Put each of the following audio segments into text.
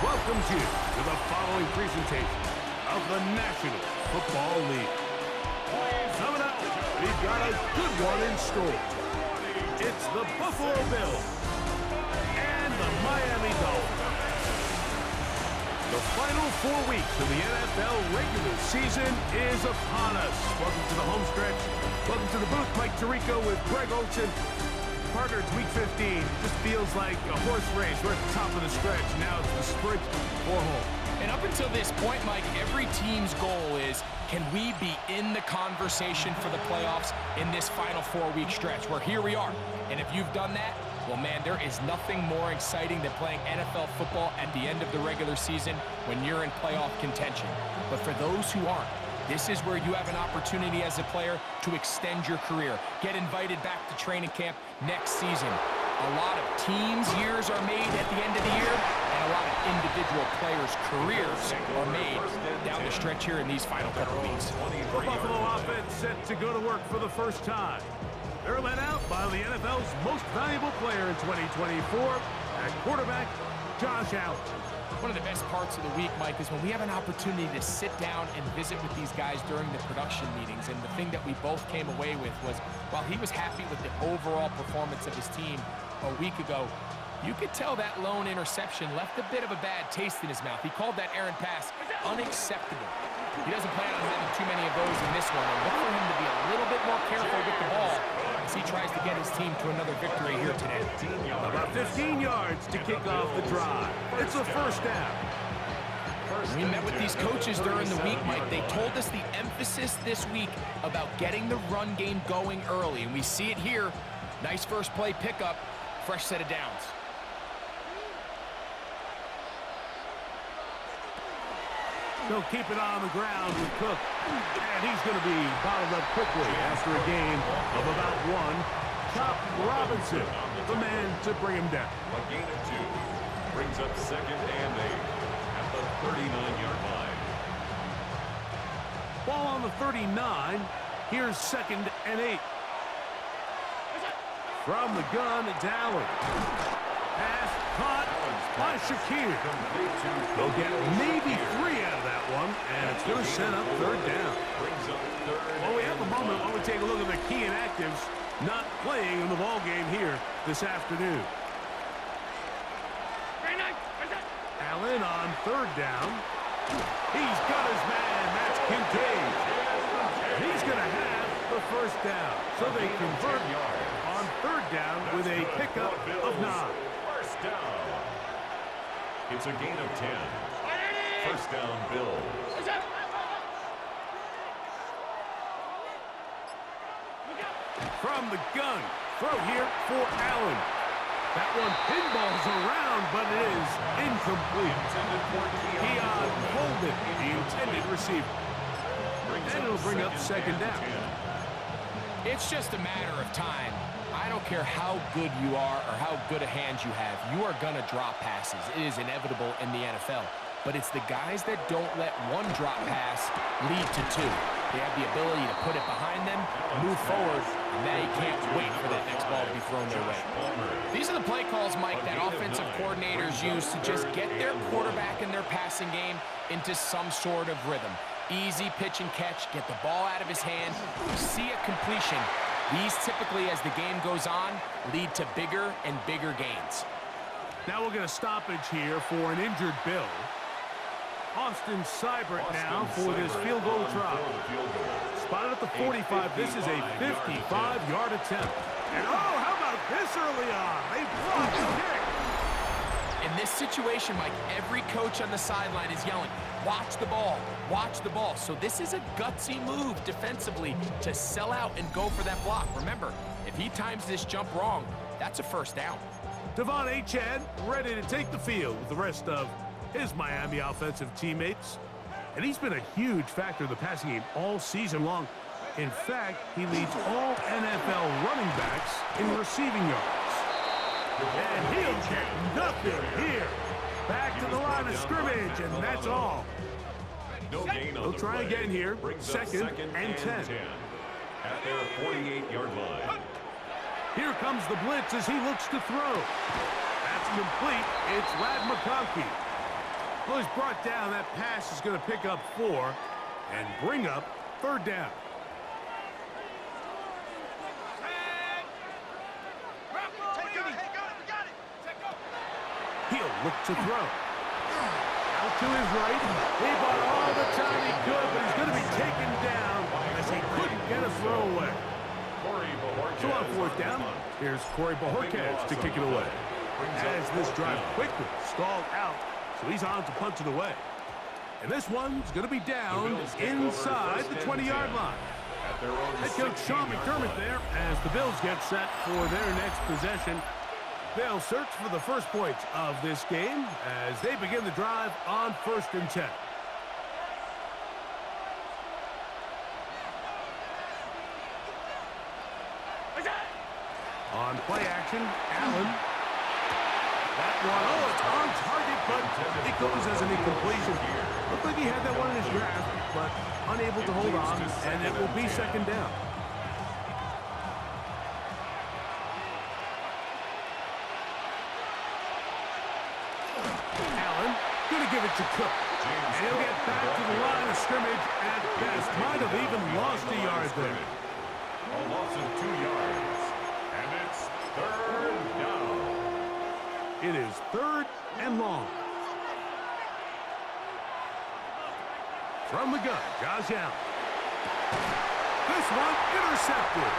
welcomes you to the following presentation of the National Football League. Coming up, we've got a good one in store. It's the Buffalo Bills and the Miami Dolphins. The final 4 weeks of the NFL regular season is upon us. Welcome to the home stretch. Welcome to the booth. Mike Tirico with Greg Olsen. Partner, it's week 15. Just feels like a horse race. We're at the top of the stretch. Now it's the sprint for home. And up until this point, Mike, every team's goal is, can we be in the conversation for the playoffs in this final 4-week stretch? Where here we are. And if you've done that, well, man, there is nothing more exciting than playing NFL football at the end of the regular season when you're in playoff contention. But for those who aren't, this is where you have an opportunity as a player to extend your career, get invited back to training camp next season. A lot of teams' years are made at the end of the year, and a lot of individual players' careers are made down the stretch here in these final couple weeks. The Buffalo offense set to go to work for the first time. They're led out by the NFL's most valuable player in 2024, at quarterback, Josh Allen. One of the best parts of the week, Mike, is when we have an opportunity to sit down and visit with these guys during the production meetings. And the thing that we both came away with was, while he was happy with the overall performance of his team a week ago, you could tell that lone interception left a bit of a bad taste in his mouth. He called that errant pass unacceptable. He doesn't plan on having too many of those in this one, and look for him to be a little bit more careful with the ball as he tries to get his team to another victory here today. About 15 yards to kick off the drive. It's a first down. We met with these coaches during the week, Mike. They told us the emphasis this week about getting the run game going early, and we see it here. Nice first play pickup, fresh set of downs. They'll keep it on the ground with Cook. And he's going to be bottled up quickly after a gain of about 1. Chop Robinson, the man to bring him down. A gain of 2 brings up 2nd and 8 at the 39-yard line. Ball on the 39. Here's 2nd and 8. From the gun, it's Allen. Pass caught by Shakir. They'll get maybe 3 out of that one, and it's going to set up 3rd down. Well, we have a moment while we take a look at the key inactives not playing in the ball game here this afternoon. Allen on 3rd down. He's got his man. That's Kincaid. He's going to have the first down. So they convert on 3rd down with a pickup of 9. First down. It's a gain of 10. First down, Bills. From the gun, throw here for Allen. That one pinballs around, but it is incomplete. Keon Holden, the intended receiver. And it'll bring up 2nd down. It's just a matter of time. I don't care how good you are or how good a hand you have, you are going to drop passes. It is inevitable in the NFL. But it's the guys that don't let one drop pass lead to 2. They have the ability to put it behind them, move forward, and they can't wait for that next ball to be thrown their way. These are the play calls, Mike, that offensive coordinators use to just get their quarterback and their passing game into some sort of rhythm. Easy pitch and catch, get the ball out of his hand, see a completion. These typically, as the game goes on, lead to bigger and bigger gains. Now we'll get a stoppage here for an injured Bill. Austin Seibert now for this field goal try. Spotted at the 45. This is a 55-yard attempt. And oh, how about this early on? They blocked the kick. In this situation, Mike, every coach on the sideline is yelling, watch the ball, watch the ball. So this is a gutsy move defensively to sell out and go for that block. Remember, if he times this jump wrong, that's a first down. Devon Achane ready to take the field with the rest of his Miami offensive teammates. And he's been a huge factor in the passing game all season long. In fact, he leads all NFL running backs in receiving yards. And he'll get nothing here. Back to the line of scrimmage, and that's all. No gain on They'll the try play. again here. Brings up Second and 10. At their 48-yard line. Here comes the blitz as he looks to throw. That's complete. It's Ladd McConkey. Well, he's brought down. That pass is going to pick up 4 and bring up 3rd down. He'll look to throw. Out to his right. He bought all the time he could, but he's going to be taken down as he couldn't get a throw away. So on 4th down, here's Corey Bojorquez to kick it away. As this drive quickly stalled out, so he's on to punch it away. And this one's going to be down inside the 20-yard line. Head coach Sean McDermott there as the Bills get set for their next possession. They'll search for the first points of this game as they begin the drive on 1st and 10. On play action, Allen. That one, oh, it's on target, but it goes as an incompletion. Looked like he had that one in his grasp, but unable to hold on, and it will be 2nd down. Allen, gonna give it to Cook. And he'll get back to the line of scrimmage at best. Might have even lost a yard there. A loss of 2 yards. And it's 3rd down. It is 3rd and long. From the gun, Josh Allen. This one intercepted.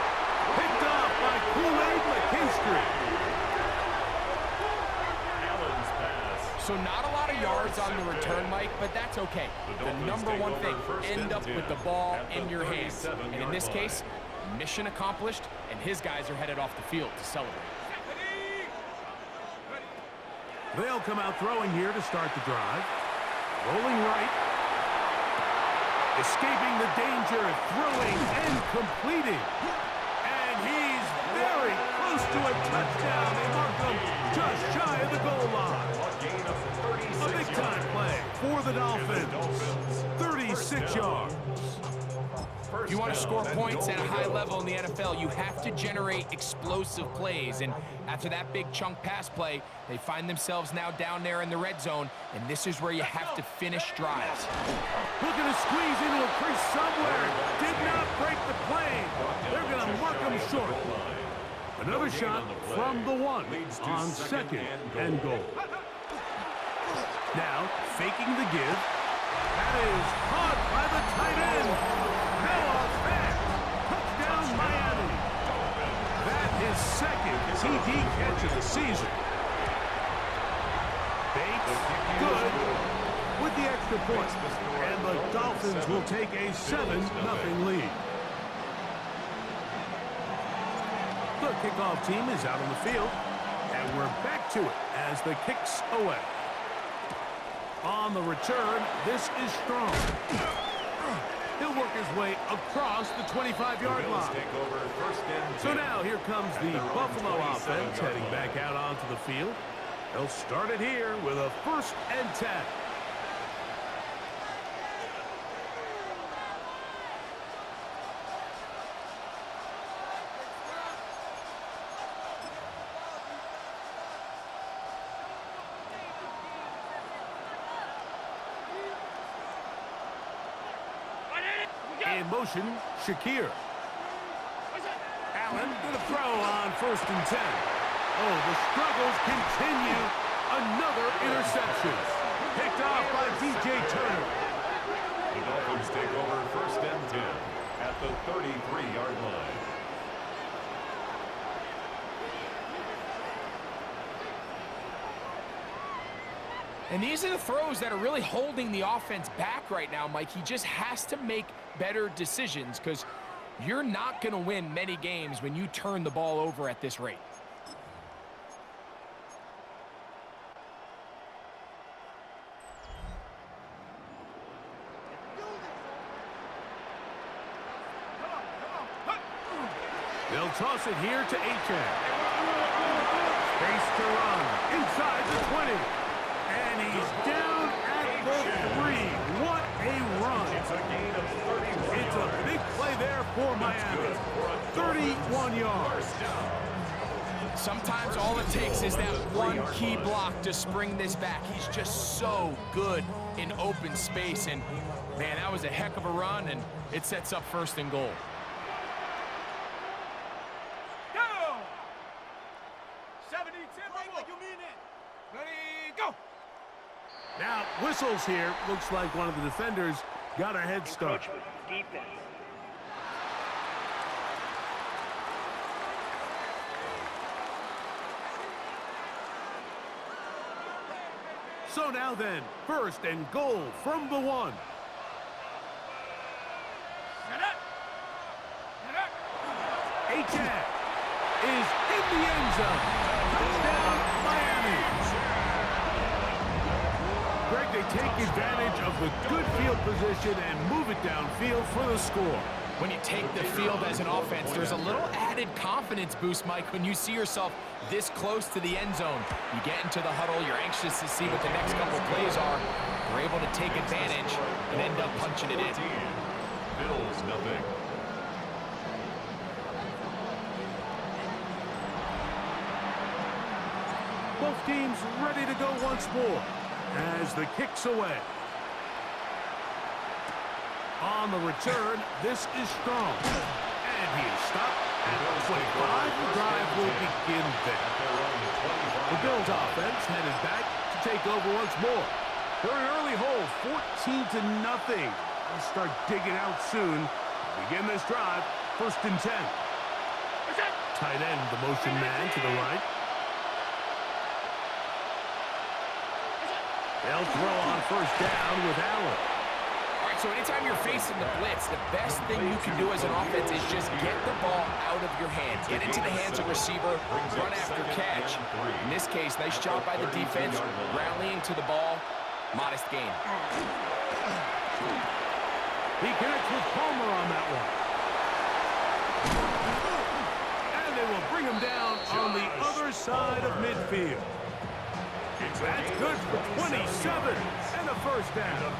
Picked off by Kool-Aid McKinstry. Allen's pass. So not a lot of yards on the return, Mike, but that's okay. The number one thing, end up with the ball in your hands. And in this case, mission accomplished, and his guys are headed off the field to celebrate. They'll come out throwing here to start the drive. Rolling right. Escaping the danger, throwing and completing. And he's very close to a touchdown. They mark him just shy of the goal line. A big-time play for the Dolphins. 36 yards. If you want to score points at a high level in the NFL, you have to generate explosive plays. And after that big chunk pass play, they find themselves now down there in the red zone, and this is where you have to finish drives. Looking to squeeze into a crease somewhere. Did not break the plane. They're going to mark him short. Another shot from the 1 on 2nd and goal. Now, faking the give. That is caught by the tight end. Noah Fant. Touchdown, Miami. That is 2nd TD catch of the season. Bates, good with the extra point. And the Dolphins will take a 7-0 lead. The kickoff team is out on the field. And we're back to it as the kick's away. On the return, this is strong. He'll work his way across the 25-yard line. So now here comes the Buffalo offense heading back out onto the field. They'll start it here with a 1st and 10. In motion, Shakir. Allen with a throw on 1st and 10. Oh, the struggles continue. Another interception. Picked off by DJ Turner. The Dolphins take over 1st and 10 at the 33-yard line. And these are the throws that are really holding the offense back right now, Mike. He just has to make better decisions because you're not going to win many games when you turn the ball over at this rate. They'll toss it here to Achane. Space to run inside the 20. And he's down at the 3. What a run. It's a gain of 31. It's a big play there for Miami. 31 yards. Sometimes all it takes is that one key block to spring this back. He's just so good in open space. And, man, that was a heck of a run, and it sets up 1st and goal. Go! 70 like you mean it. Ready, go! Now, whistles here. Looks like one of the defenders got a head start. Defense. So now then, 1st and goal from the 1. A-Tag is in the end zone. Touchdown, Miami. Greg, they take advantage of the good field position and move it downfield for the score. When you take the field as an offense, there's a little added confidence boost, Mike, when you see yourself this close to the end zone. You get into the huddle, you're anxious to see what the next couple plays are. You're able to take advantage and end up punching it in. Bills, nothing. Both teams ready to go once more as the kick's away. On the return, this is strong. And he is stopped at the 25. The drive will begin there. The Bills offense headed back to take over once more. They're an early hold, 14-0. They'll start digging out soon. Begin this drive, 1st and 10. Tight end, the motion man to the right. They'll throw on 1st down with Allen. So anytime you're facing the blitz, the best thing you can do as an offense is just get the ball out of your hands. Get into the hands of receiver, run after catch. In this case, nice job by the defense, rallying to the ball. Modest gain. He connects with Palmer on that one. And they will bring him down on the other side of midfield. That's good for 27 and a 1st down.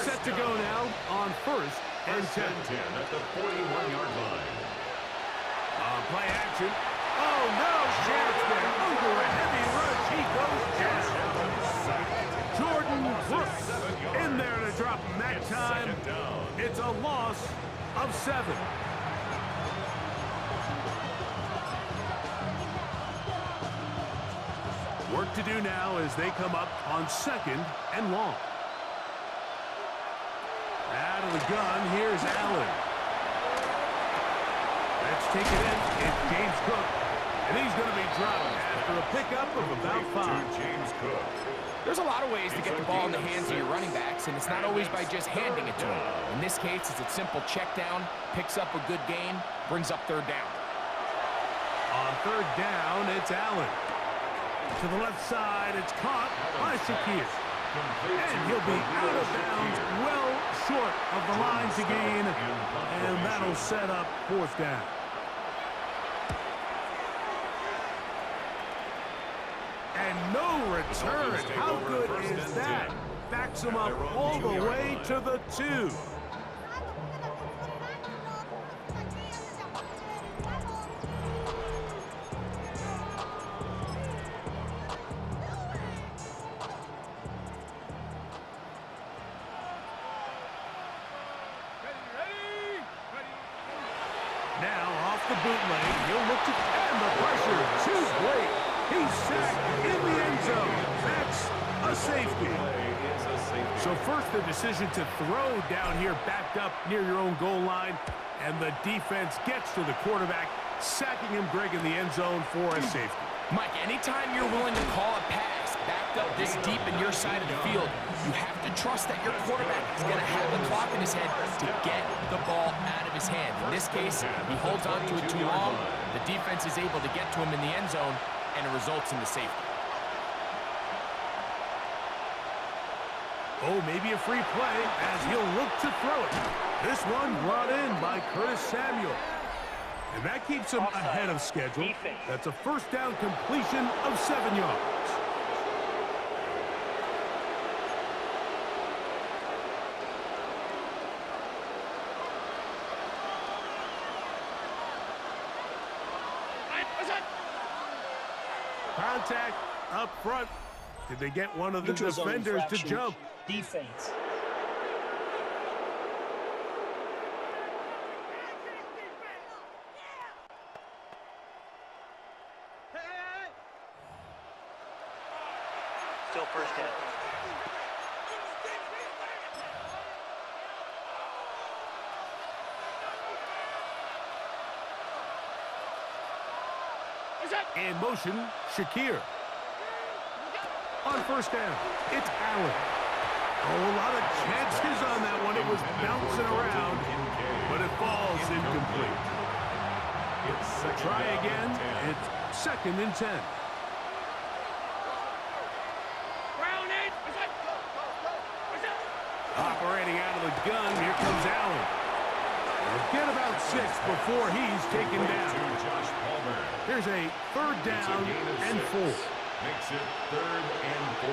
Set to go now on 1st and 10. At the 41-yard line. On play action. Oh, no chance there. Under a heavy rush, he goes down. Jordan Brooks in there to drop him that time. It's a loss of 7. Work to do now as they come up on 2nd and long. Out of the gun, here's Allen. Let's take it in. It's James Cook. And he's going to be dropped after a pickup of about 5. James Cook. There's a lot of ways to get the ball in the hands of your running backs, and it's not always by just handing it to them. In this case, it's a simple check down, picks up a good gain, brings up 3rd down. On 3rd down, it's Allen. To the left side, it's caught by Shakir. And he'll be out of bounds, well short of the line to gain, and that'll set up 4th down. And no return. How good is that? Backs him up all the way to the 2. Now off the bootleg, he'll look to, and the pressure, too great. He's sacked in the end zone. That's a safety. So first the decision to throw down here, backed up near your own goal line, and the defense gets to the quarterback, sacking him, Greg, in the end zone for a safety. Mike, anytime you're willing to call a pass backed up this deep in your side of the field, you have to trust that your quarterback is going to have the clock in his head to get the ball out of his hand. In this case, he holds on to it too long. The defense is able to get to him in the end zone, and it results in the safety. Oh, maybe a free play as he'll look to throw it. This one brought in by Curtis Samuel. And that keeps him ahead of schedule. That's a 1st down completion of 7 yards. contact up front. Did they get one of the Neutral zone defenders to infraction. jump? Defense. Still first down. In motion, Shakir. On first down, it's Allen. Oh, a lot of chances on that one. It was bouncing around, but it falls incomplete. Try again. It's 2nd and 10. Operating out of the gun, here comes Allen. They'll get about 6 before he's taken down. Here's a 3rd down and 4. Makes it 3rd and 4.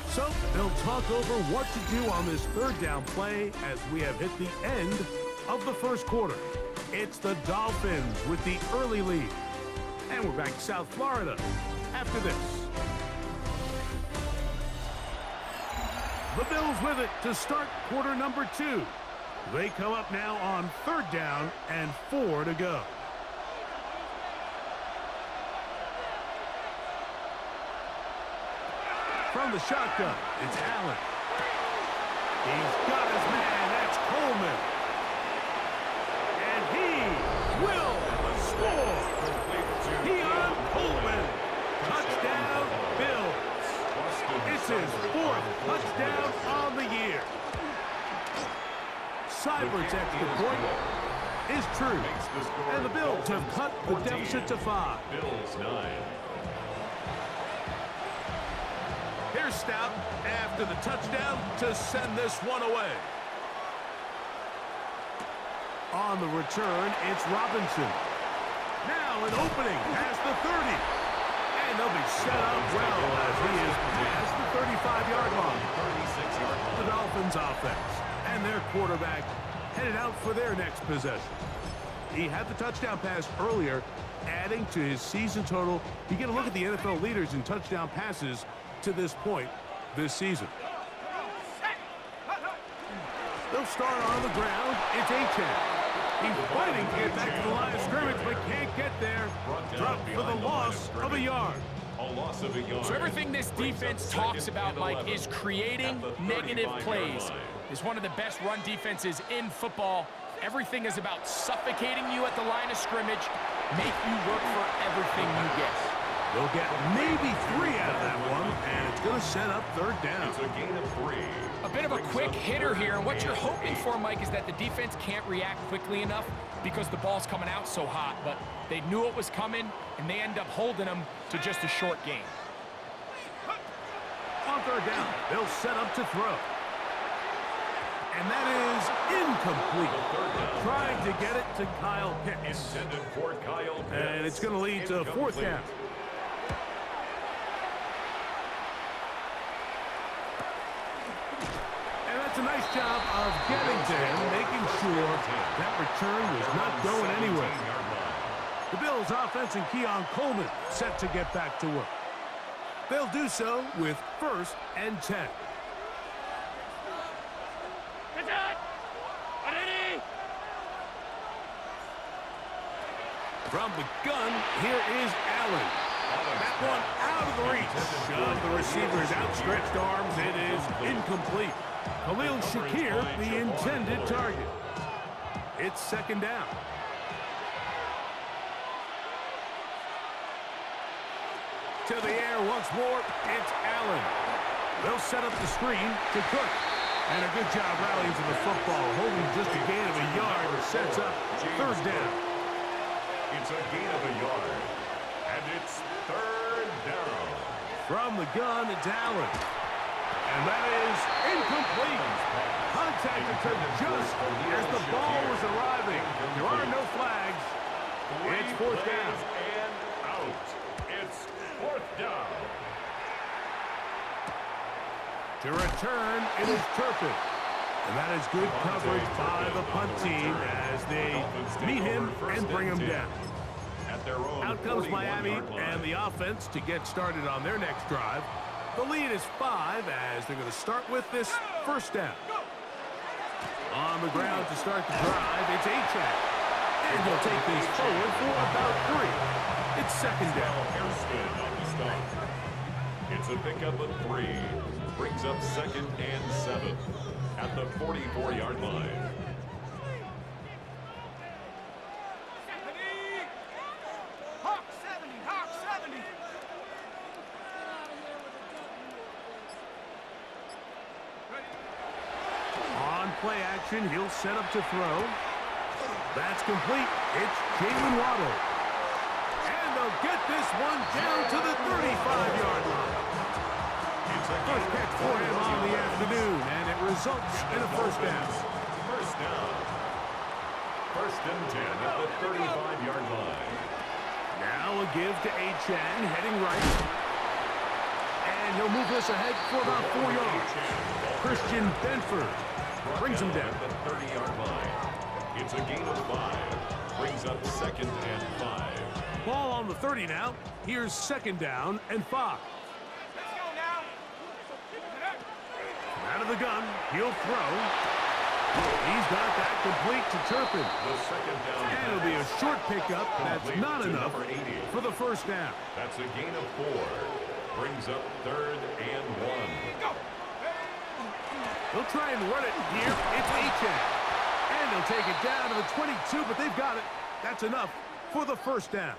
So they'll talk over what to do on this 3rd down play as we have hit the end of the first quarter. It's the Dolphins with the early lead. And we're back to South Florida after this. The Bills with it to start quarter number 2. They come up now on 3rd down and 4 to go. From the shotgun, it's Allen. He's got his man, that's Coleman. And he will score. Keon Coleman. Touchdown, Bills. It's his 4th touchdown on the year. Cyber's extra point is true. And the Bills have cut the deficit to 5. Bills 9. Here's Stout after the touchdown to send this one away. On the return, it's Robinson. Now an opening past the 30. And they'll be set up well as he is past the 35-yard line. 36-yard line. The Dolphins offense and their quarterback headed out for their next possession. He had the touchdown pass earlier, adding to his season total. You get a look at the NFL leaders in touchdown passes to this point this season. They'll start on the ground. It's Achane. He's fighting to get back to the line of scrimmage, but can't get there. Dropped for the loss of a yard. A loss of a yard. So everything this defense talks about, Mike, is creating negative plays. It's one of the best run defenses in football. Everything is about suffocating you at the line of scrimmage, make you work for everything you get. They'll get maybe 3 out of that one, and it's going to set up 3rd down. It's a gain of 3. A bit of a quick hitter here, and what you're hoping for, Mike, is that the defense can't react quickly enough because the ball's coming out so hot, but they knew it was coming, and they end up holding them to just a short game. On 3rd down, they'll set up to throw. And that is incomplete. Trying to get it to Kyle Pitts. Intended for Kyle Pitts. And it's going to lead to 4th down. And that's a nice job of getting to him, making sure that return was not going anywhere. The Bills offense and Keon Coleman set to get back to work. They'll do so with 1st and 10. From the gun, here is Allen. That one out of the reach of the receiver's outstretched arms. It is incomplete. Khalil Shakir, the intended target. It's 2nd down. To the air once more, it's Allen. They'll set up the screen to Cook. And a good job rallying for the football, holding just a gain of a yard, sets up 3rd down. It's a gain of a yard. And it's 3rd down. From the gun, it's Allen. And that is incomplete. Contacted to just as the ball was arriving. There are no flags. It's 4th down. And out. It's 4th down. To return, it is Turpin. And that is good coverage by the punt team as they meet him and bring him down. Out comes Miami and the offense to get started on their next drive. The lead is 5 as they're going to start with this first down. On the ground to start the drive, it's Achane. And he'll take this forward for about 3. It's second down. It's a pickup of 3. Brings up 2nd and 7 at the 44-yard line. On play action, he'll set up to throw. That's complete. It's Jalen Waddle. And they'll get this one down to the 35-yard line. First catch for him on the afternoon, and it results in a first down. First down. 1st and 10 at the 35-yard line. Now a give to Achane, heading right. And he'll move this ahead for about 4 yards. Christian Benford brings him down. At the 30-yard line. It's a gain of 5. Brings up 2nd and 5. Ball on the 30 now. Here's 2nd down and 5. Out of the gun, he'll throw. He's got that complete to Turpin. And it'll be a short pickup. That's not enough for the first down. That's a gain of 4. Brings up 3rd and 1. They'll try and run it here. It's Achane. And they'll take it down to the 22, but they've got it. That's enough for the first down.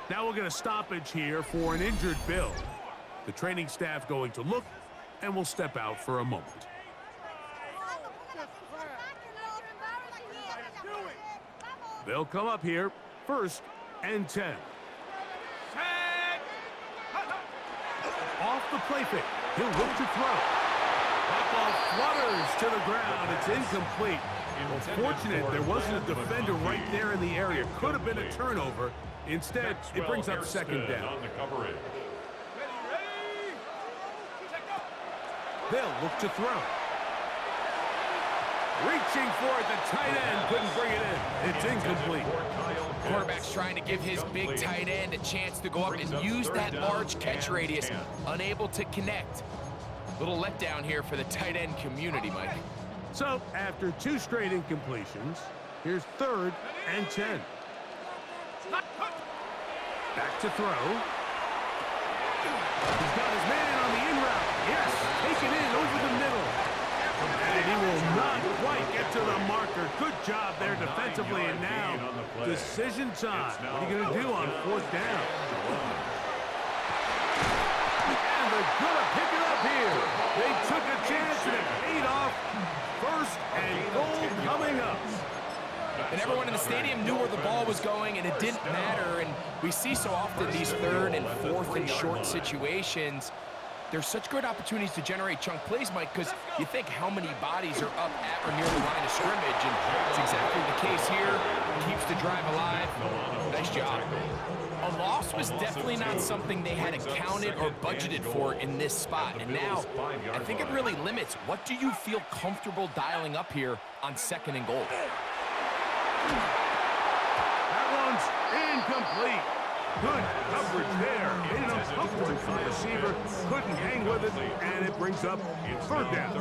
Now we'll get a stoppage here for an injured Bill. The training staff going to look, and we'll step out for a moment. They'll come up here, 1st and 10. Off the play fake. He'll look to throw. That ball flutters to the ground. It's incomplete. Well, fortunate there wasn't a defender right there in the area. Could have been a turnover. Instead, it brings up 2nd down. They'll look to throw. Reaching for it, the tight end couldn't bring it in. It's incomplete. Quarterback's trying to give his big tight end a chance to go up and use that large catch radius. Unable to connect. Little letdown here for the tight end community, Mike. So, after 2 straight incompletions, here's 3rd and 10. Back to throw. He's got his man on the in route. Yes, taken in over the middle. And he will not quite get to the marker. Good job there defensively, and now decision time. What are you going to do on 4th down? And they're going to pick it up here. They took a chance and it paid off. 1st and goal coming up. And everyone in the stadium knew where the ball was going, and it didn't matter. And we see so often these 3rd and 4th and short situations. There's such good opportunities to generate chunk plays, Mike, because you think how many bodies are up at or near the line of scrimmage, and it's exactly the case here. Keeps the drive alive. Nice job. A loss was definitely not something they had accounted or budgeted for in this spot, and now I think it really limits what do you feel comfortable dialing up here on 2nd and goal. That one's incomplete. Good coverage there. Made it uncomfortable for the receiver. Couldn't hang with it, and it brings up 3rd down.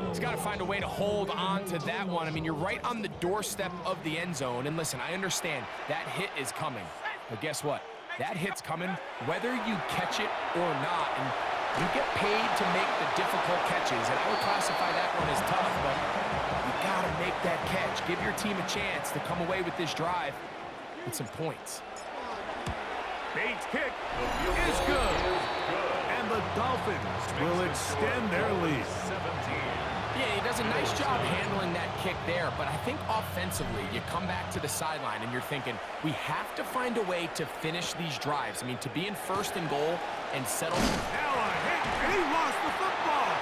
He's got to find a way to hold on to that one. I mean, you're right on the doorstep of the end zone. And listen, I understand that hit is coming. But guess what? That hit's coming whether you catch it or not. And you get paid to make the difficult catches. And I would classify that one as tough, but you got to make that catch. Give your team a chance to come away with this drive with some points. Bates' kick is good. And the Dolphins will extend their lead. Yeah, he does a nice job handling that kick there, but I think offensively, you come back to the sideline and you're thinking, we have to find a way to finish these drives. I mean, to be in 1st and goal and settle. Now a hit, and he lost the football.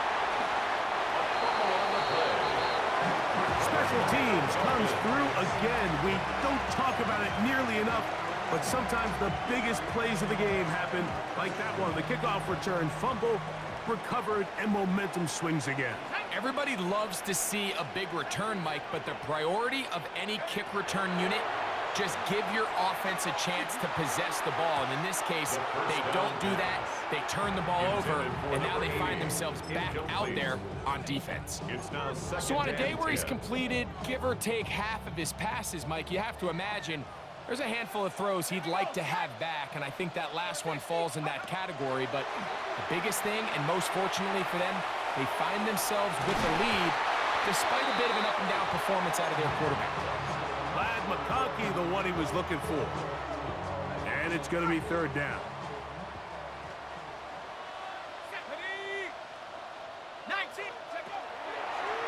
Special teams comes through again. We don't talk about it nearly enough, but sometimes the biggest plays of the game happen like that one. The kickoff return, fumble, recovered, and momentum swings again. Everybody loves to see a big return, Mike, but the priority of any kick return unit, just give your offense a chance to possess the ball. And in this case, they don't do that. They turn the ball over, and now they find themselves back out there on defense. So on a day where he's completed, give or take half of his passes, Mike, you have to imagine there's a handful of throws he'd like to have back, and I think that last one falls in that category. But the biggest thing, and most fortunately for them, they find themselves with a lead despite a bit of an up-and-down performance out of their quarterback. Lad McConkey, the one he was looking for. And it's going to be third down.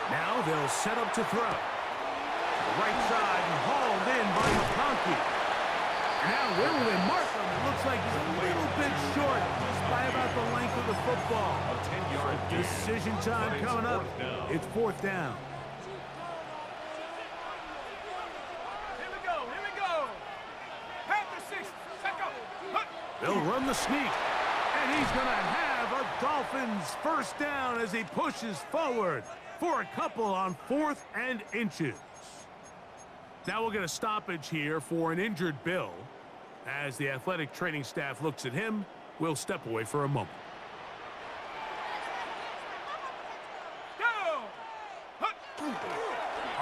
Now they'll set up to throw. Right side and hauled in by McConkey. Now where will they mark him? It looks like he's a little bit short, just by about the length of the football. A 10-yard Decision time coming up. It's fourth down. Here we go. Panther 6, check up. They'll run the sneak. And he's going to have a Dolphins first down as he pushes forward for a couple on 4th and inches. Now we'll get a stoppage here for an injured Bill. As the athletic training staff looks at him, we'll step away for a moment.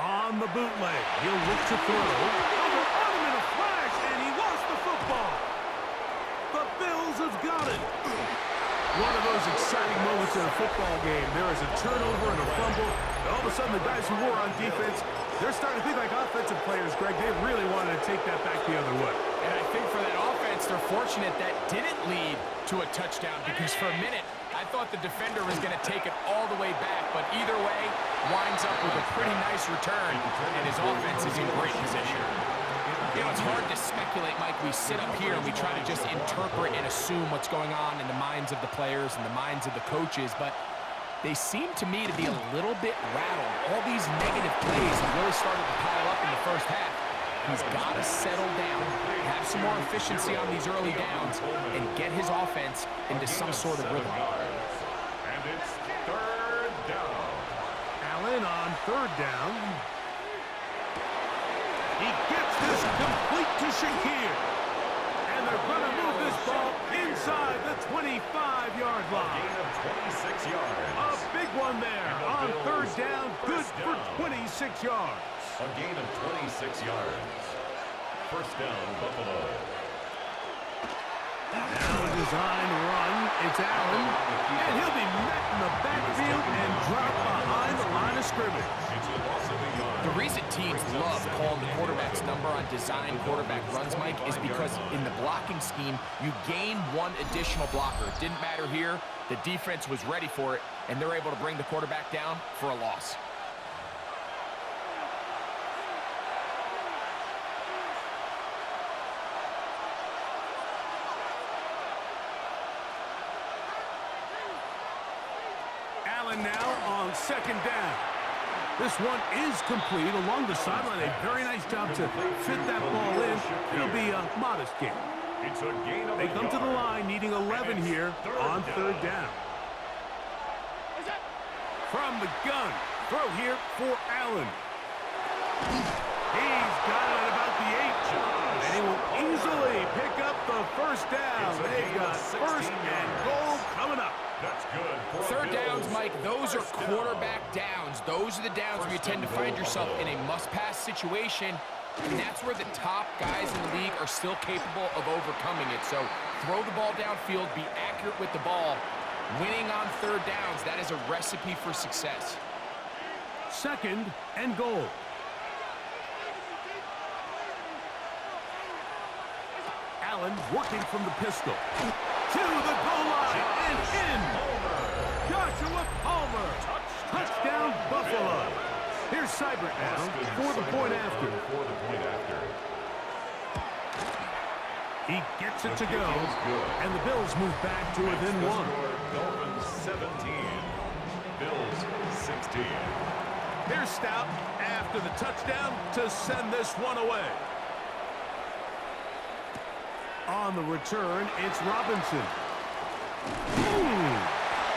On the bootleg, he'll look to throw. On him in a flash, and he lost the football. The Bills have got it. One of those exciting moments in a football game. There is a turnover and a fumble. And all of a sudden, the guys who were on defense, they're starting to think like offensive players, Greg. They really wanted to take that back the other way. And I think for that offense, they're fortunate that didn't lead to a touchdown, because for a minute, I thought the defender was going to take it all the way back. But either way, winds up with a pretty nice return, and his offense is in great position. You know, it's hard to speculate, Mike. We sit up here and we try to just interpret and assume what's going on in the minds of the players and the minds of the coaches, but they seem to me to be a little bit rattled. All these negative plays have really started to pile up in the first half. He's got to settle down, have some more efficiency on these early downs, and get his offense into some sort of rhythm. And it's third down. Allen on third down. He gets this complete to Shakir. And they're going to move this ball inside the 25-yard line. Gain of 26 yards. A big one there on third down. Good for 26 yards. A gain of 26 yards. First down, Buffalo. Now a design run. It's Allen. And he'll be met in the backfield and dropped behind the line of scrimmage. It's a loss of a yard. The reason teams love calling the quarterback's number on design quarterback runs, Mike, is because in the blocking scheme, you gain one additional blocker. It didn't matter here. The defense was ready for it, and they're able to bring the quarterback down for a loss. Allen now on second down. This one is complete along the sideline. A very nice job to fit that ball in. It'll be a modest gain. It's a gain of They come to the line needing 11 here on third down. From the gun, throw here for Allen. He's got it at about the 8. And he will easily pick up the first down. They've got first and goal coming up. That's good. Third downs, Mike, those are quarterback downs. Those are the downs where you tend to find yourself in a must-pass situation, and that's where the top guys in the league are still capable of overcoming it. So throw the ball downfield, be accurate with the ball. Winning on third downs, that is a recipe for success. Second and goal. Allen working from the pistol. To the goal line and in. Joshua Palmer. Touchdown Buffalo. Here's Seibert now for the point after. He gets it to go. And the Bills move back to within 1. Dolphins 17. Bills 16. Here's Stout after the touchdown to send this one away. On the return, it's Robinson.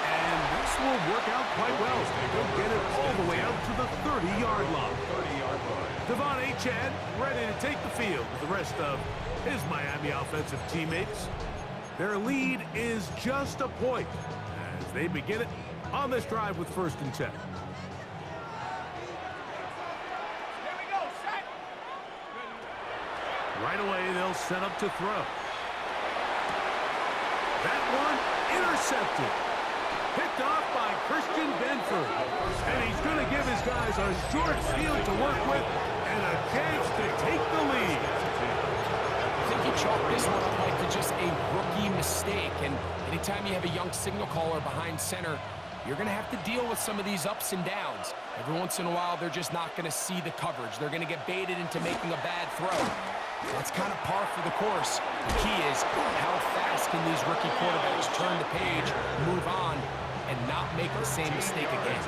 And will work out quite well. They'll get it all the way out to the 30-yard line. Devon Achane ready to take the field with the rest of his Miami offensive teammates. Their lead is just a point as they begin it on this drive with 1st and 10. Right away, they'll set up to throw. That one intercepted. Picked off by Christian Benford. And he's going to give his guys a short field to work with and a chance to take the lead. I think you chalk this one up like to just a rookie mistake. And anytime you have a young signal caller behind center, you're going to have to deal with some of these ups and downs. Every once in a while, they're just not going to see the coverage. They're going to get baited into making a bad throw. That's kind of par for the course. The key is how fast can these rookie quarterbacks turn the page, move on, and not make the same mistake again.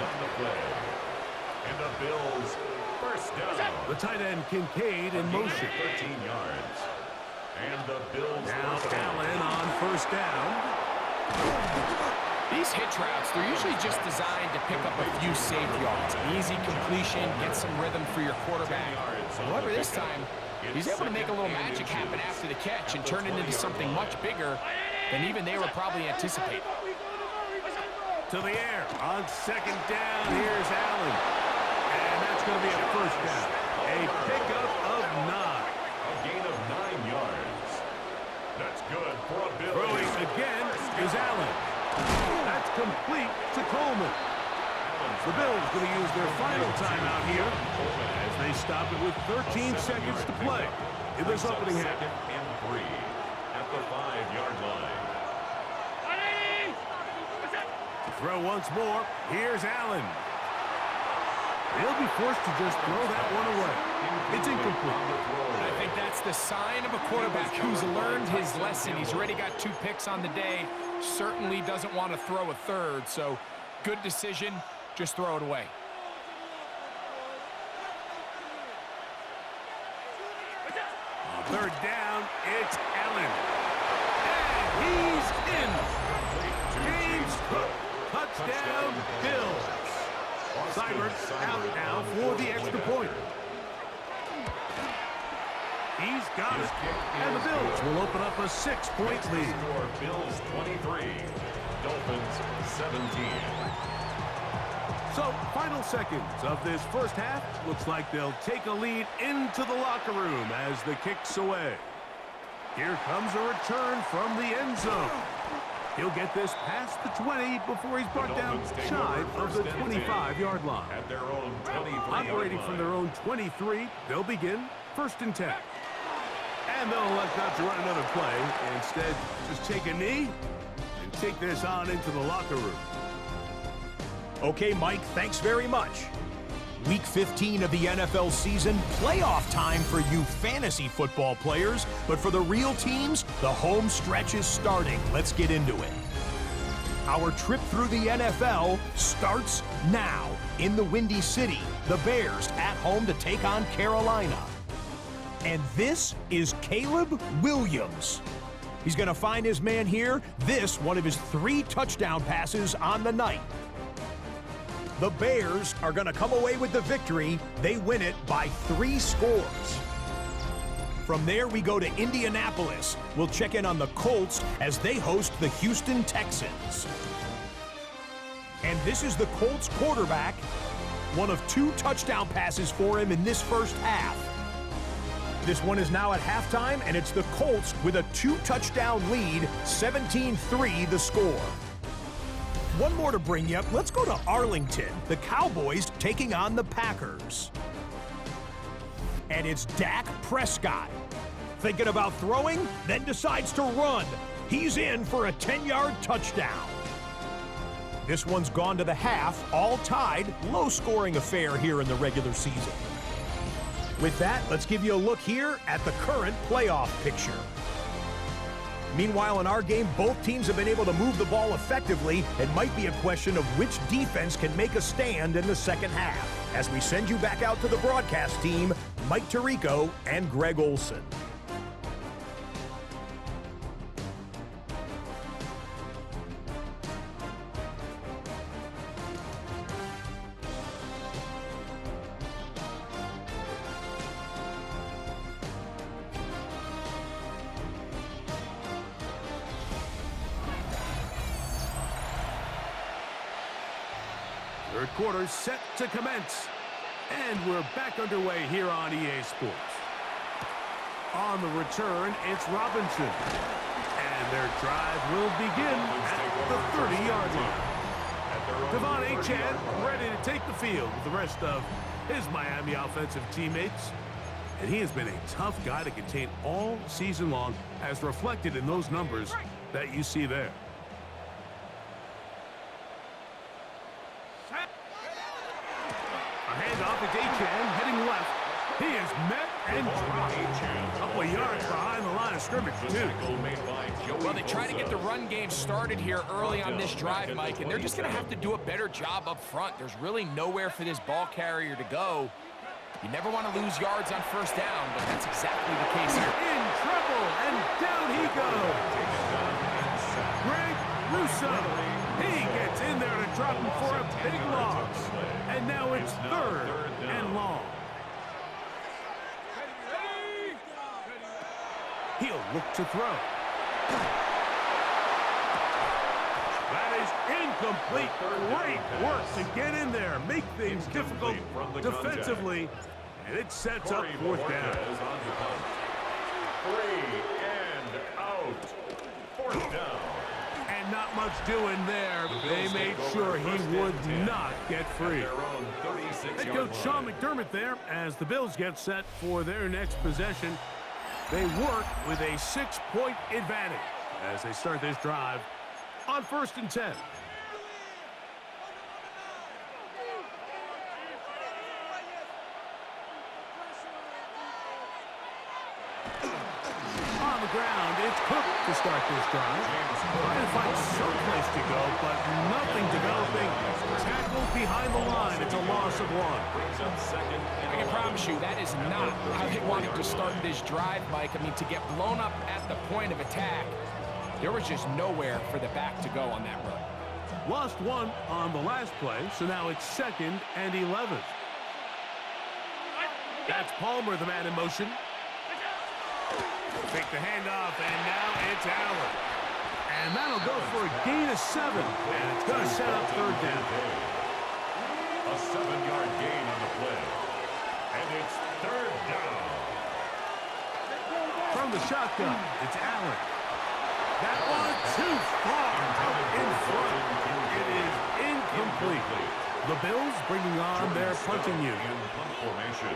And the Bills, 1st down. The tight end Kincaid in motion. 13 yards. And the Bills Now Allen on 1st down. These hitch routes, they're usually just designed to pick up a few safe yards. Easy completion, get some rhythm for your quarterback. However, this time, he's able to make a little magic happen after the catch and turn it into something much bigger than even they were probably anticipating. To the air on 2nd down. Here's Allen. And that's going to be a 1st down. A pickup of 9. A gain of 9 yards. That's good for a Bill. Throwing again is Allen. That's complete to Coleman. The Bills going to use their final timeout here as they stop it with 13 seconds to play in this opening half. 2nd and 3 at the 5-yard line. To throw once more, here's Allen. They'll be forced to just throw that one away. It's incomplete. I think that's the sign of a quarterback who's learned his lesson. He's already got 2 picks on the day. Certainly doesn't want to throw a 3rd, so good decision. Just throw it away. On 3rd down, it's Allen. And he's in. James Cook, touchdown, Bills. Seibert out now for the extra point. He's got it. And the Bills will open up a 6-point lead. Bills 23, Dolphins 17. So, final seconds of this 1st half. Looks like they'll take a lead into the locker room as the kick's away. Here comes a return from the end zone. He'll get this past the 20 before he's brought down shy of the 25-yard line. At their own 23-yard Operating from their own 23, they'll begin 1st and 10. And they'll elect not to run another play. Instead, just take a knee and take this on into the locker room. Okay, Mike, thanks very much. Week 15 of the NFL season, playoff time for you fantasy football players, but for the real teams, the home stretch is starting. Let's get into it. Our trip through the NFL starts now. In the Windy City, the Bears at home to take on Carolina. And this is Caleb Williams. He's going to find his man here. This, one of his 3 touchdown passes on the night. The Bears are going to come away with the victory. They win it by 3 scores. From there, we go to Indianapolis. We'll check in on the Colts as they host the Houston Texans. And this is the Colts quarterback. One of 2 touchdown passes for him in this 1st half. This one is now at halftime, and it's the Colts with a 2-touchdown lead, 17-3 the score. One more to bring you up. Let's go to Arlington. The Cowboys taking on the Packers. And it's Dak Prescott. Thinking about throwing, then decides to run. He's in for a 10-yard touchdown. This one's gone to the half, all tied, low-scoring affair here in the regular season. With that, let's give you a look here at the current playoff picture. Meanwhile, in our game, both teams have been able to move the ball effectively. It might be a question of which defense can make a stand in the 2nd half. As we send you back out to the broadcast team, Mike Tirico and Greg Olson. Third quarter set to commence. And we're back underway here on EA Sports. On the return, it's Robinson. And their drive will begin at the 30-yard line. Devon Achane ready to take the field with the rest of his Miami offensive teammates. And he has been a tough guy to contain all season long, as reflected in those numbers that you see there. A handoff to Achane, heading left. He is met and dropped. A couple of yards behind the line of scrimmage, too. Well, they try to get the run game started here early on this drive, Mike, and they're just going to have to do a better job up front. There's really nowhere for this ball carrier to go. You never want to lose yards on first down, but that's exactly the case here. In trouble, and down he goes. Greg Russo. He gets in there to drop him for a big loss. And now it's third and long. He'll look to throw. That is incomplete. Great work to get in there, make things difficult defensively, and it sets up fourth down. 3 and out. Fourth down. And not much doing there. They made sure he would not get free. Head coach Sean McDermott there as the Bills get set for their next possession. They work with a 6-point advantage as they start this drive on 1st and 10. On the ground, it's Cook to start this drive. Trying to find someplace to go, but nothing developing. Tackled behind the line. It's a loss of 1. I can promise you that is not how they wanted to start this drive, Mike. I mean, to get blown up at the point of attack, there was just nowhere for the back to go on that run. Lost 1 on the last play, so now it's 2nd and 11. That's Palmer, the man in motion. Take the handoff, and now it's Allen. And that'll go for a gain of 7, and it's going to set up third down. A 7-yard gain on the play. And it's third down. From the shotgun, it's Allen. That one too far out in front. It is incomplete. The Bills bringing on their punting unit. In punt formation.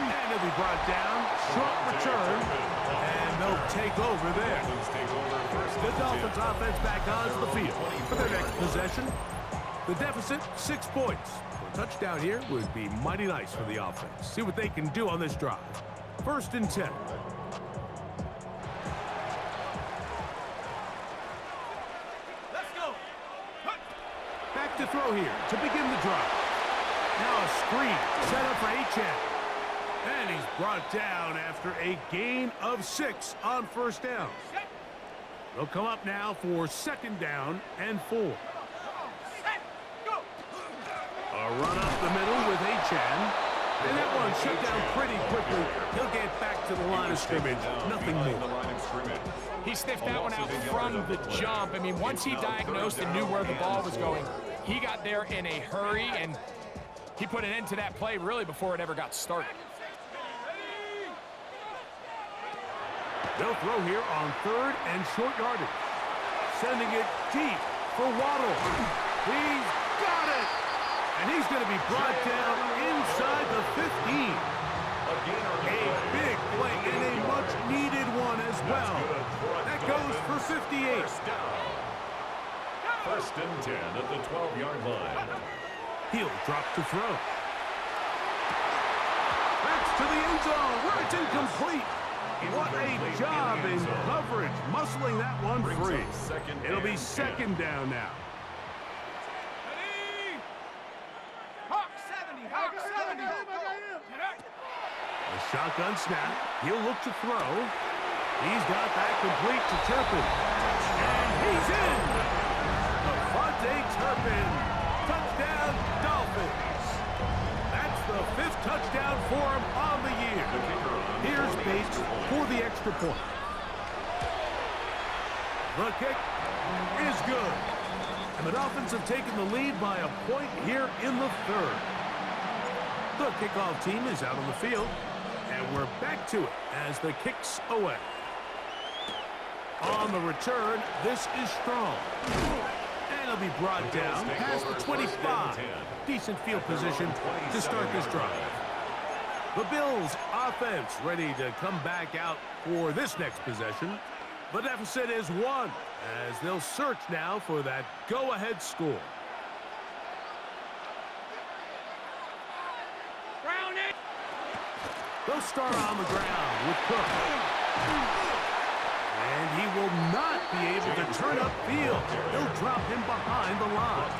And he'll be brought down. Short return. And they'll take over there. The Dolphins offense back onto the field for their next possession. The deficit, 6 points. A touchdown here would be mighty nice for the offense. See what they can do on this drive. 1st and 10. Let's go. Back to throw here to begin the drive. Now a screen set up for Achane. And he's brought down after a gain of 6 on first down. They'll come up now for 2nd down and 4. A run up the middle with Achane. And that one shut down pretty quickly. He'll get back to the line of scrimmage. Nothing more. He sniffed that one out from the jump. I mean, once he diagnosed and knew where the ball was going, he got there in a hurry, and he put an end to that play really before it ever got started. They'll throw here on 3rd and short yardage. Sending it deep for Waddle. He's got it! And he's going to be brought down inside the 15. A big play and a much-needed one as well. That goes for 58. 1st and 10 at the 12-yard line. He'll drop to throw. That's to the end zone where it's incomplete. What a job in coverage, muscling that one free. It'll be 2nd down now. Hawk 70, Hawk 70. A shotgun snap. He'll look to throw. He's got that complete to Turpin. And he's in. Devontae Turpin. Touchdown, Dolphins. That's the 5th touchdown for him on the year. Here's Bates for the extra point. The kick is good. And the Dolphins have taken the lead by a point here in the third. The kickoff team is out on the field. And we're back to it as the kick's away. On the return, this is strong. And it'll be brought down past the 25. Decent field position to start this drive. The Bills' offense ready to come back out for this next possession. The deficit is 1 as they'll search now for that go-ahead score. They'll start on the ground with Cook. And he will not be able to turn upfield. They'll drop him behind the line.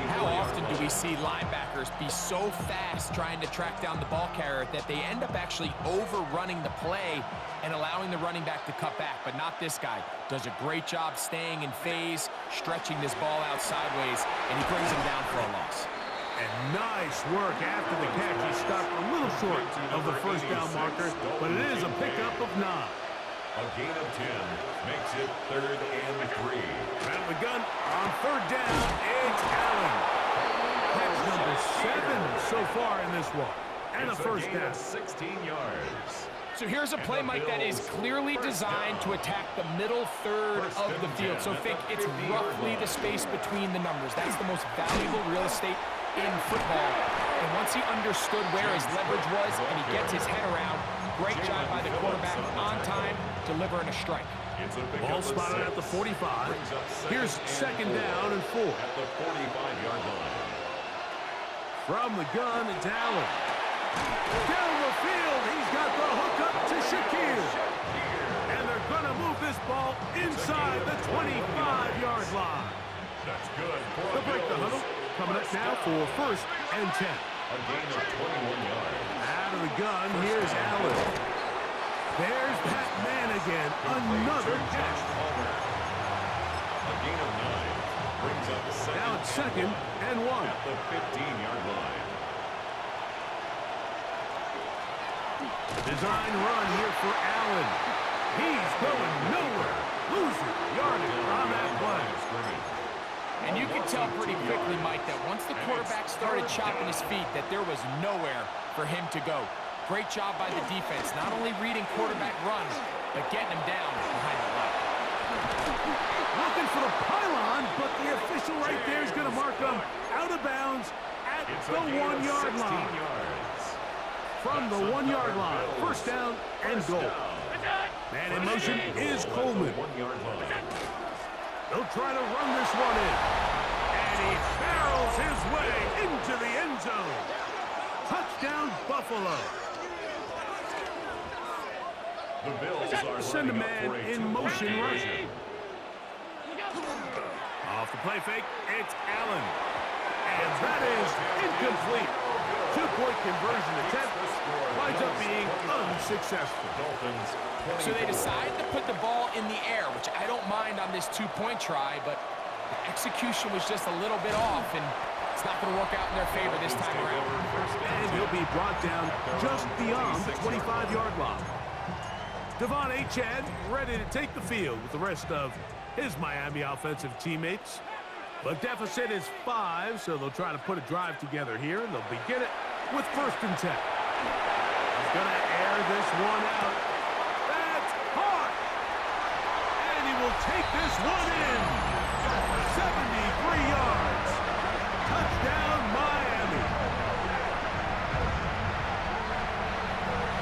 How often do we see linebackers be so fast trying to track down the ball carrier that they end up actually overrunning the play and allowing the running back to cut back? But not this guy. Does a great job staying in phase, stretching this ball out sideways, and he brings him down for a loss. And nice work after the catch. He stopped a little short of the first down marker, but it is a pickup of 9. A gain of 10 makes it 3rd and 3. Out of the gun on 3rd down. It's Allen. Catch number 7 so far in this one. And a first down. 16 yards. So here's a play, Mike, that is clearly designed to attack the middle third of the field. So think it's roughly the space between the numbers. That's the most valuable real estate in football. And once he understood where his leverage was and he gets his head around, great job by the quarterback on time, delivering a strike. Ball spotted at the 45. Here's 2nd down and 4. At the 45-yard line. From the gun, it's Allen. Down the field, he's got the hook up to Shaquille. And they're going to move this ball inside the 25-yard line. That's good. They'll break the huddle. Coming up now for 1st and 10. A gain of 21 yards. Out of the gun, here's Allen. There's that man again. Another catch. A gain of 9 brings up second. Now it's 2nd and 1. At the 15-yard line. Design run here for Allen. He's going nowhere. Losing yardage on that play. And you can tell pretty quickly, Mike, that once the quarterback started chopping his feet, that there was nowhere for him to go. Great job by the defense, not only reading quarterback runs, but getting him down behind the line. Looking for the pylon, but the official right there is going to mark him out of bounds at the 1-yard line. From the 1-yard line, 1st down and goal. Man in motion is Coleman. He'll try to run this one in. And he barrels his way into the end zone. Touchdown, Buffalo. The Bills are Send a lining up man for a in motion rushing. Off the play fake, it's Allen. And that is incomplete. 2-point conversion attempt winds up being unsuccessful. So they decide to put the ball in the air, which I don't mind on this 2-point try, but the execution was just a little bit off, and it's not going to work out in their favor this time around. And he'll be brought down just beyond the 25-yard line. Devon Achane ready to take the field with the rest of his Miami offensive teammates. The deficit is 5, so they'll try to put a drive together here, and they'll begin it with 1st and 10. He's going to air this one out. That's hard. And he will take this one in. 73 yards. Touchdown, Miami.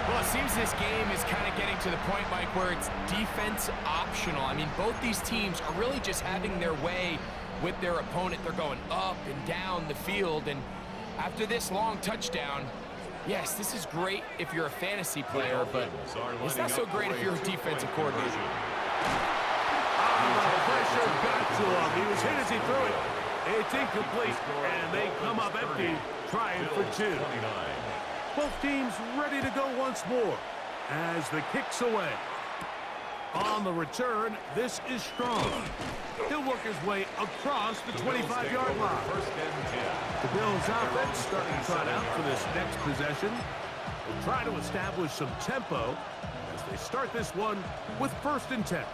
Well, it seems this game is kind of getting to the point, Mike, where it's defense optional. I mean, both these teams are really just having their way with their opponent. They're going up and down the field, and after this long touchdown, yes, this is great if you're a fantasy player, but it's not so great if you're a defensive coordinator. The pressure got to him. He was hit as he threw it. It's incomplete, and they come up empty, trying for 2. Both teams ready to go once more as the kick's away. On the return, this is strong. He'll work his way across the 25-yard line. The Bills' offense starting to trot out for this next possession. They'll try to establish some tempo as they start this one with 1st and 10.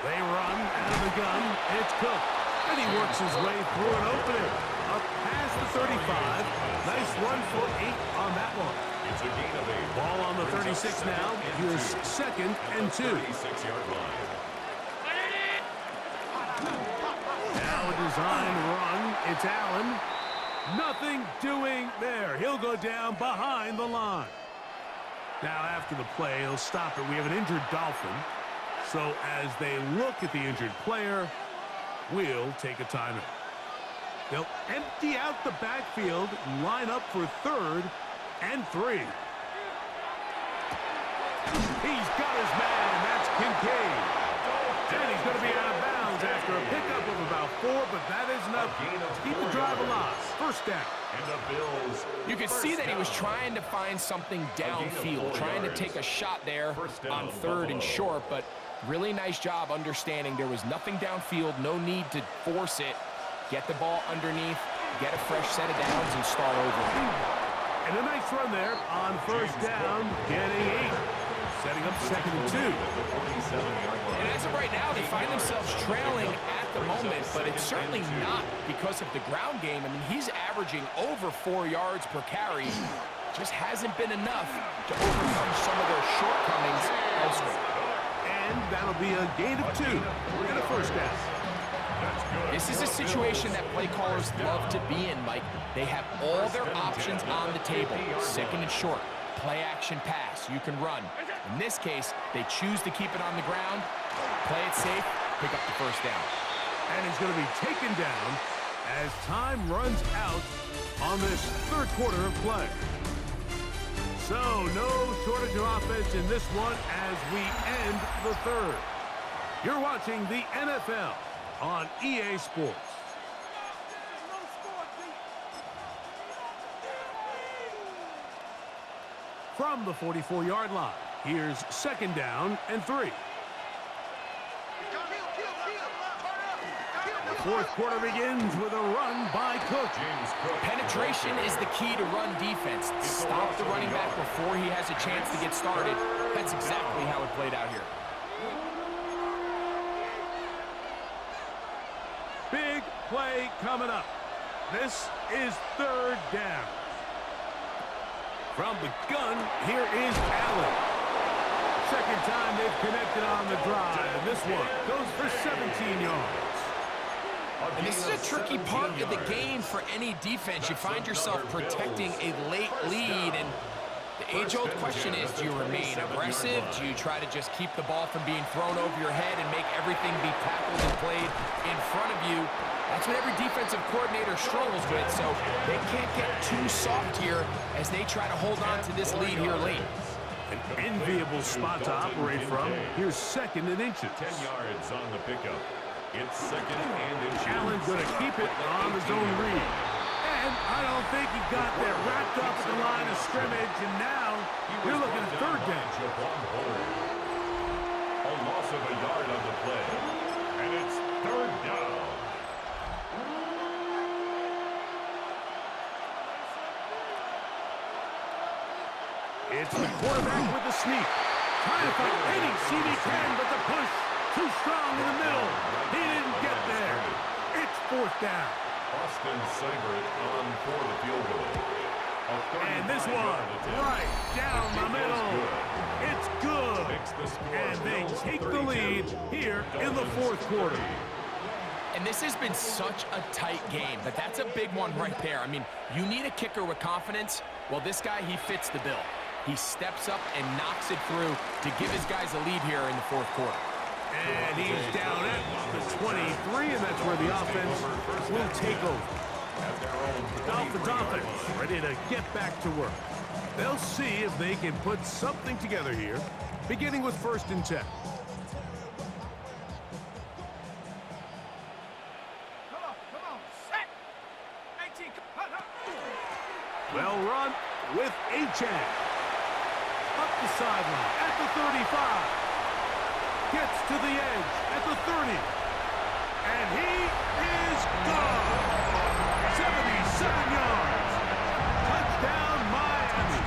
They run out of the gun. It's Cook. And he works his way through an opening. Up past the 35. Nice run for 8 on that one. It's a gain of 8. Ball on the 36 now. Here's 2nd and 2. 36-yard line. Now a design run. It's Allen. Nothing doing there. He'll go down behind the line. Now after the play, he'll stop it. We have an injured Dolphin. So as they look at the injured player, we'll take a timeout. They'll empty out the backfield, line up for 3rd and 3. He's got his man. That's Kincaid. And he's going to be out of bounds after a pickup of about 4, but that is enough to keep the drive alive. 1st down. And the Bills. You could see that he was trying to find something downfield, trying to take a shot there on 3rd and short, but really nice job understanding there was nothing downfield, no need to force it. Get the ball underneath, get a fresh set of downs, and start over. And a nice run there on 1st down, getting 8. Setting up 2nd and 2. And as of right now, they find themselves trailing at the moment, but it's certainly not because of the ground game. I mean, he's averaging over 4 yards per carry. Just hasn't been enough to overcome some of their shortcomings elsewhere. And that'll be a gain of 2 and a 1st down. This is a situation that play callers love to be in, Mike. They have all their options on the table. 2nd and short, play action pass, you can run. In this case, they choose to keep it on the ground, play it safe, pick up the 1st down. And he's going to be taken down as time runs out on this 3rd quarter of play. So no shortage of offense in this one as we end the 3rd. You're watching the NFL on EA Sports. From the 44-yard line, here's 2nd down and 3. The 4th quarter begins with a run by Cook. Penetration is the key to run defense. Stop the running back before he has a chance to get started. That's exactly how it played out here. Big play coming up. This is 3rd down. From the gun, here is Allen. 2nd time they've connected on the drive, and this one goes for 17 yards. And this is a tricky part of the game for any defense. You find yourself protecting a late lead, and the age-old question is, do you remain aggressive? Do you try to just keep the ball from being thrown over your head and make everything be tackled and played in front of you? That's what every defensive coordinator struggles with, so they can't get too soft here as they try to hold on to this lead here late. An enviable spot to operate from. Here's 2nd and inches. 10 yards on the pickup. It's 2nd and inches. Allen's going to keep it on his own read. And I don't think he got there wrapped up at the line of scrimmage, and now you're looking at 3rd down. A loss of a yard on the play. And it's 3rd down. It's the quarterback with the sneak. Trying to find any seam he can, but the push too strong in the middle. He didn't get there. It's 4th down. Austin Seibert on for the field goal. And this one, right down the middle. It's good. And they take the lead here in the 4th quarter. And this has been such a tight game, but that's a big one right there. I mean, you need a kicker with confidence. Well, this guy, he fits the bill. He steps up and knocks it through to give his guys a lead here in the 4th quarter. And he's down at the 23, and that's where the offense will take over. Dolphins offense ready to get back to work. They'll see if they can put something together here, beginning with 1st and 10. Come on, set. 18, Well run with Achan. Up the sideline at the 35. Gets to the edge at the 30. And he is gone. 77 yards. Touchdown, Miami.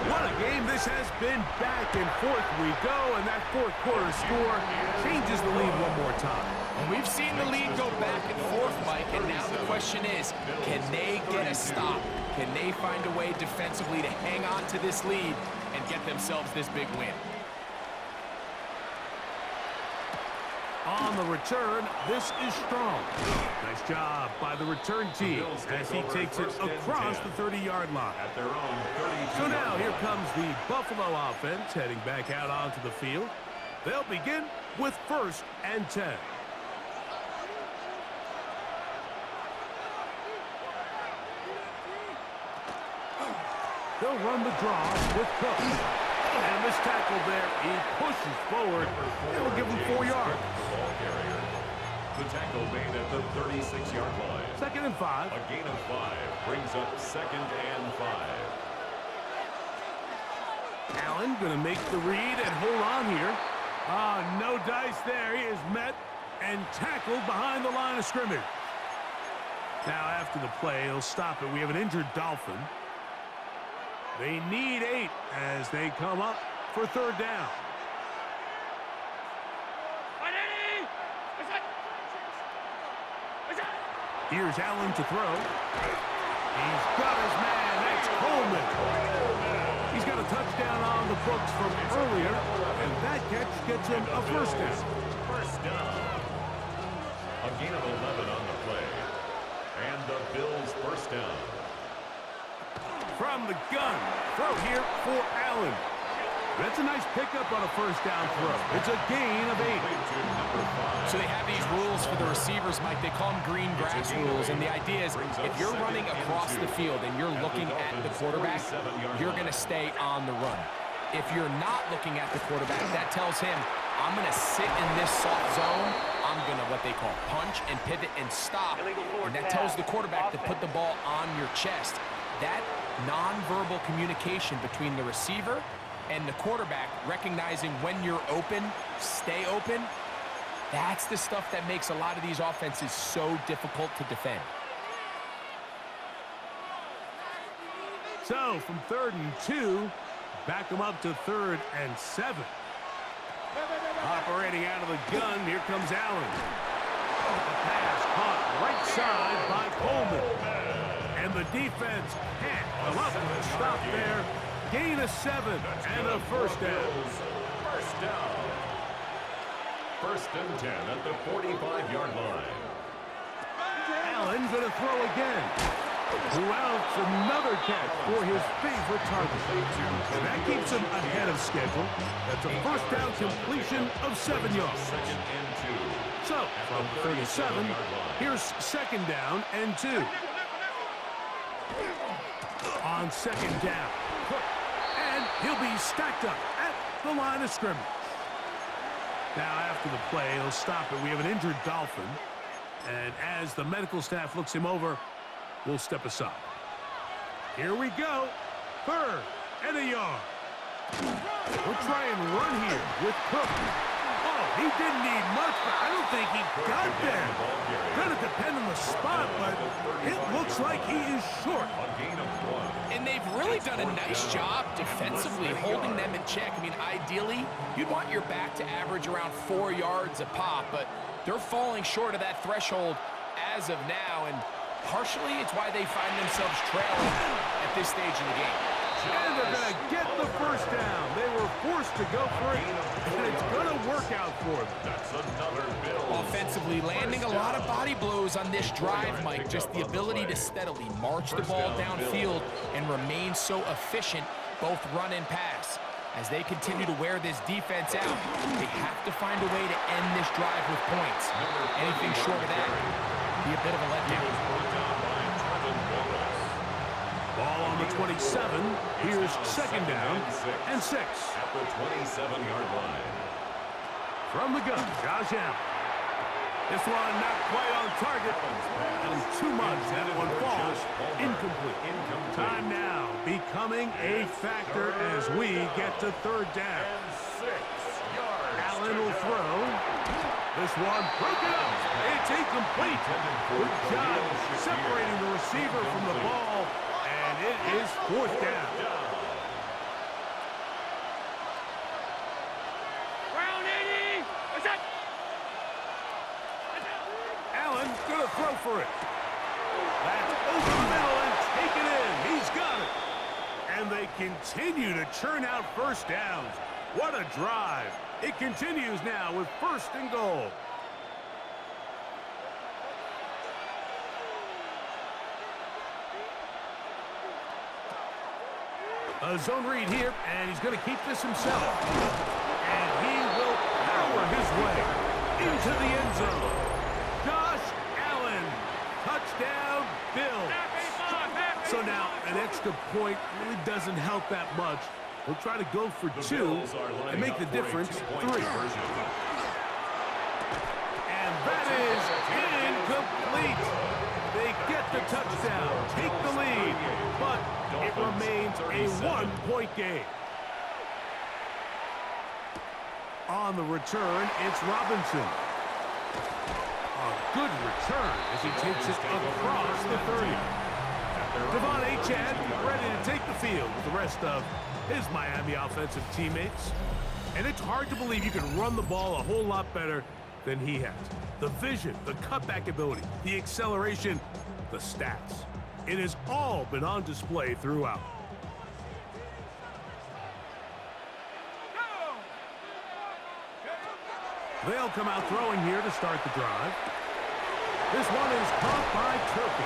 What a game this has been back and forth we go, and that fourth quarter score changes the lead one more time. And we've seen the lead go back and forth, Mike, and now the question is, can they get a stop? Can they find a way defensively to hang on to this lead and get themselves this big win? On the return, this is strong. Nice job by the return team as he takes it across the 30-yard line. At their own 32. So now here comes the Buffalo offense heading back out onto the field. They'll begin with 1st and 10. They'll run the draw with Cook. And this tackle there, he pushes forward. It'll give him 4 yards. Ball carrier. The tackle made at the 36-yard line. 2nd and 5. A gain of 5 brings up 2nd and 5. Allen going to make the read and hold on here. No dice there. He is met and tackled behind the line of scrimmage. Now after the play, he'll stop it. We have an injured Dolphin. They need 8 as they come up for 3rd down. Here's Allen to throw. He's got his man. That's Coleman. He's got a touchdown on the books from earlier, and that catch gets him a 1st down. 1st down. A gain of 11 on the play. And the Bills' 1st down. From the gun, throw here for Allen. That's a nice pickup on a 1st down throw. It's a gain of 8. So they have these rules for the receivers, Mike. They call them green grass rules, and the idea is if you're running across the field and you're looking at the quarterback, you're going to stay on the run. If you're not looking at the quarterback, that tells him, I'm going to sit in this soft zone. I'm going to what they call punch and pivot and stop, and that tells the quarterback to put the ball on your chest. That nonverbal communication between the receiver and the quarterback, recognizing when you're open, stay open, that's the stuff that makes a lot of these offenses so difficult to defend. So from 3rd and 2, back them up to 3rd and 7. Operating out of the gun, here comes Allen. The pass caught right side by Coleman. And the defense can't come up with a stop there. Gain of 7 and a 1st down. 1st down. 1st and 10 at the 45-yard line. Allen going to throw again. Who outs another catch for his favorite target. And that keeps him ahead of schedule. That's a 1st down completion of 7 yards. 2nd and 2. So from 37, here's 2nd down and 2. On 2nd down, Cook, and he'll be stacked up at the line of scrimmage. Now after the play, he'll stop it. We have an injured Dolphin, and as the medical staff looks him over, we'll step aside. Here we go, 3rd and a yard. We'll try and run here with Cook. Oh, he didn't need much, but I don't think he got there. Gonna depend on the spot, but it looks like he is short. A gain of 1. And they've really done a nice job defensively holding them in check. I mean, ideally, you'd want your back to average around 4 yards a pop, but they're falling short of that threshold as of now, and partially it's why they find themselves trailing at this stage in the game. And they're going to get the 1st down. They were forced to go for it, and it's going to work out for them. That's another Bill. Offensively, landing a lot of body blows on this drive, Mike. Just the ability to steadily march the ball downfield and remain so efficient, both run and pass. As they continue to wear this defense out, they have to find a way to end this drive with points. Anything short of that would be a bit of a letdown. Ball on the 27. Here's 2nd down and 6. At the 27-yard line. From the gun, Josh Allen. This one not quite on target. And too much. That one falls incomplete. Time now becoming a factor as we get to 3rd down. 6 yards. Allen will throw. This one broken up. It's incomplete. Good job separating the receiver from the ball. And it is 4th down. throw for it. That's over the middle and taken in. He's got it. And they continue to churn out first downs. What a drive. It continues now with 1st and goal. A zone read here, and he's going to keep this himself. And he will power his way into the end zone. Josh Allen, touchdown, Bills. So now an extra point really doesn't help that much. He'll try to go for 2 and make the difference 3. And that is incomplete. They get the touchdown, take the lead, but it remains a 1-point game. On the return, it's Robinson. A good return as he takes it across the 30. Devon Achane ready to take the field with the rest of his Miami offensive teammates. And it's hard to believe you can run the ball a whole lot better than he has. The vision, the cutback ability, the acceleration, the stats. It has all been on display throughout. They'll come out throwing here to start the drive. This one is caught by Turpin.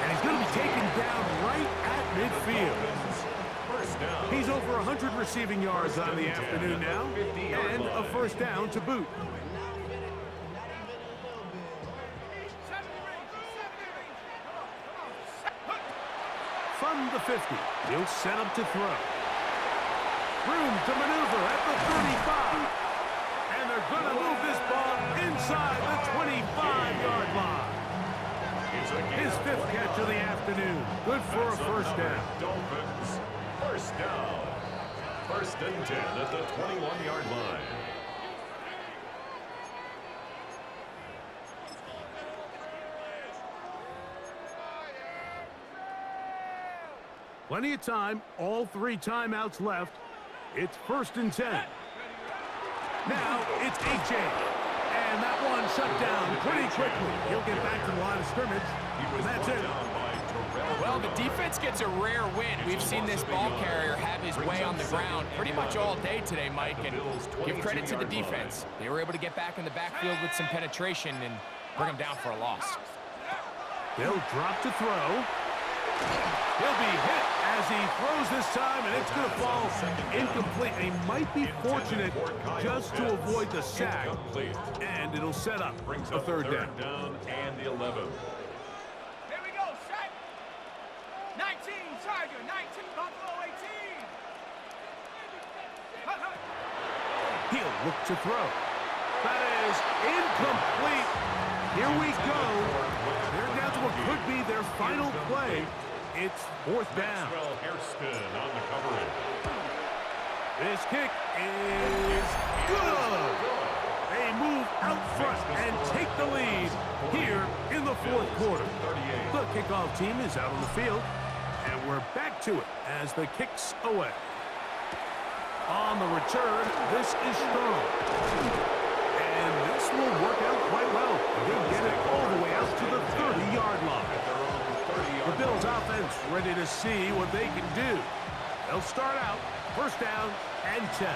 And he's going to be taken down right at midfield. He's over 100 receiving yards on the afternoon now, and a 1st down to boot. From the 50, he'll set up to throw. Room to maneuver at the 35. And they're going to move this ball inside the 25-yard line. His 5th catch of the afternoon. Good for a 1st down. Dolphins, 1st down. 1st and 10 at the 21-yard line. Plenty of time. All 3 timeouts left. It's 1st and 10. Now it's Achane. And that one shut down pretty quickly. He'll get back to the line of scrimmage. And that's it. Well, the defense gets a rare win. We've seen this ball carrier have his way on the ground pretty much all day today, Mike, and give credit to the defense. They were able to get back in the backfield with some penetration and bring them down for a loss. They'll drop to throw. He'll be hit as he throws this time, and it's going to fall incomplete. They might be fortunate just to avoid the sack, and it'll set up a 3rd down. And the 11. Here we go, set. 19, Tiger, 19, Buffalo, 18. He'll look to throw. That is incomplete. Here we go. They're down to what could be their final play. It's 4th down. On the coverage. This kick is good. They move out front and take the lead here in the 4th quarter. The kickoff team is out on the field, and we're back to it as the kick's away. On the return, this is strong. And this will work out quite well. They'll get it all the way out to the 30-yard line. The Bills offense ready to see what they can do. They'll start out 1st down and 10.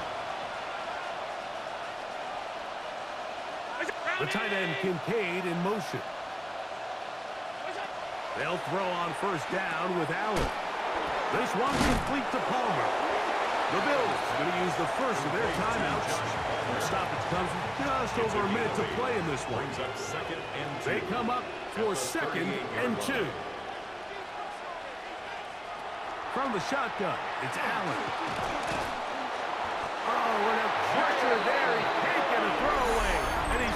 The tight end Kincaid in motion. They'll throw on 1st down with Allen. This one complete to Palmer. The Bills are going to use the first of their timeouts. The stoppage comes with just over a minute to play in this one. They come up for 2nd and 2. From the shotgun, it's Allen. Oh, and a pressure there. He